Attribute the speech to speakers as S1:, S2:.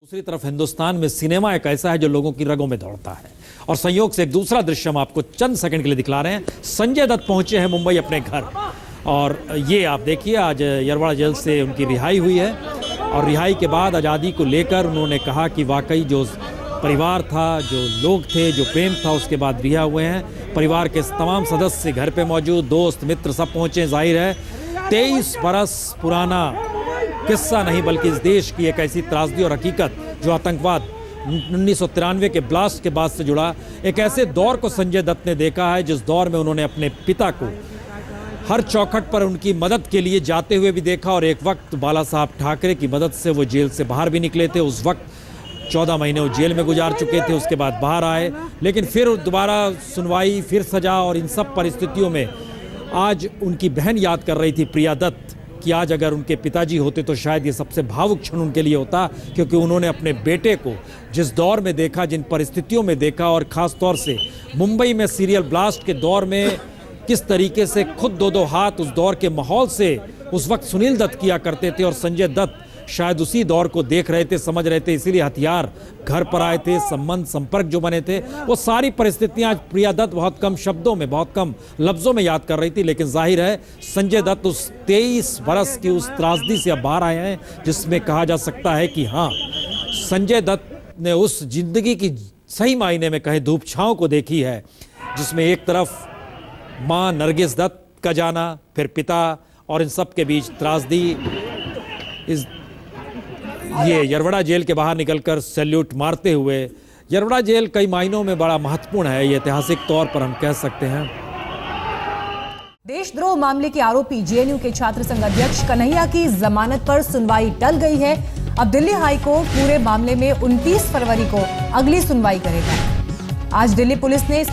S1: दूसरी तरफ हिंदुस्तान में सिनेमा एक ऐसा है जो लोगों की रगों में दौड़ता है। और संयोग से एक दूसरा दृश्य हम आपको चंद सेकंड के लिए दिखला रहे हैं। संजय दत्त पहुंचे हैं मुंबई अपने घर, और ये आप देखिए आज यरवाड़ा जेल से उनकी रिहाई हुई है। और रिहाई के बाद आज़ादी को लेकर उन्होंने कहा कि वाकई जो परिवार था, जो लोग थे, जो प्रेम था, उसके बाद रिहा हुए हैं। परिवार के तमाम सदस्य घर पे मौजूद, दोस्त मित्र सब पहुंचे। जाहिर है 23 बरस पुराना किस्सा नहीं बल्कि इस देश की एक ऐसी त्रासदी और हकीकत जो आतंकवाद 1993 के ब्लास्ट के बाद से जुड़ा, एक ऐसे दौर को संजय दत्त ने देखा है जिस दौर में उन्होंने अपने पिता को हर चौखट पर उनकी मदद के लिए जाते हुए भी देखा। और एक वक्त बाला साहब ठाकरे की मदद से वो जेल से बाहर भी निकले थे। उस वक्त 14 महीने वो जेल में गुजार चुके थे, उसके बाद बाहर आए, लेकिन फिर दोबारा सुनवाई, फिर सजा। और इन सब परिस्थितियों में आज उनकी बहन याद कर रही थी, प्रिया दत्त, कि आज अगर उनके पिताजी होते तो शायद ये सबसे भावुक क्षण उनके लिए होता, क्योंकि उन्होंने अपने बेटे को जिस दौर में देखा, जिन परिस्थितियों में देखा, और ख़ास तौर से मुंबई में सीरियल ब्लास्ट के दौर में किस तरीके से खुद दो हाथ उस दौर के माहौल से उस वक्त सुनील दत्त किया करते थे। और संजय दत्त शायद उसी दौर को देख रहे थे, समझ रहे थे, इसीलिए हथियार घर पर आए थे। संबंध संपर्क जो बने थे, वो सारी परिस्थितियां आज प्रिया दत्त बहुत कम शब्दों में, बहुत कम लफ्जों में याद कर रही थी। लेकिन जाहिर है संजय दत्त उस 23 बरस की उस त्रासदी से अब बाहर आए हैं, जिसमें कहा जा सकता है कि हाँ, संजय दत्त ने उस जिंदगी की सही मायने में कहे धूप छांव को देखी है, जिसमें एक तरफ माँ नरगिस दत्त का जाना, फिर पिता, और इन सब के बीच त्रासदी। इस ये यरवाड़ा जेल के बाहर निकलकर सैल्यूट मारते हुए, यरवाड़ा जेल कई मायनों में बड़ा महत्वपूर्ण है, ये ऐतिहासिक तौर पर हम कह सकते हैं।
S2: देशद्रोह मामले के आरोपी जेएनयू के छात्र संघ अध्यक्ष कन्हैया की जमानत पर सुनवाई टल गई है। अब दिल्ली हाईकोर्ट पूरे मामले में 29 फरवरी को अगली सुनवाई करेगा। आज दिल्ली पुलिस ने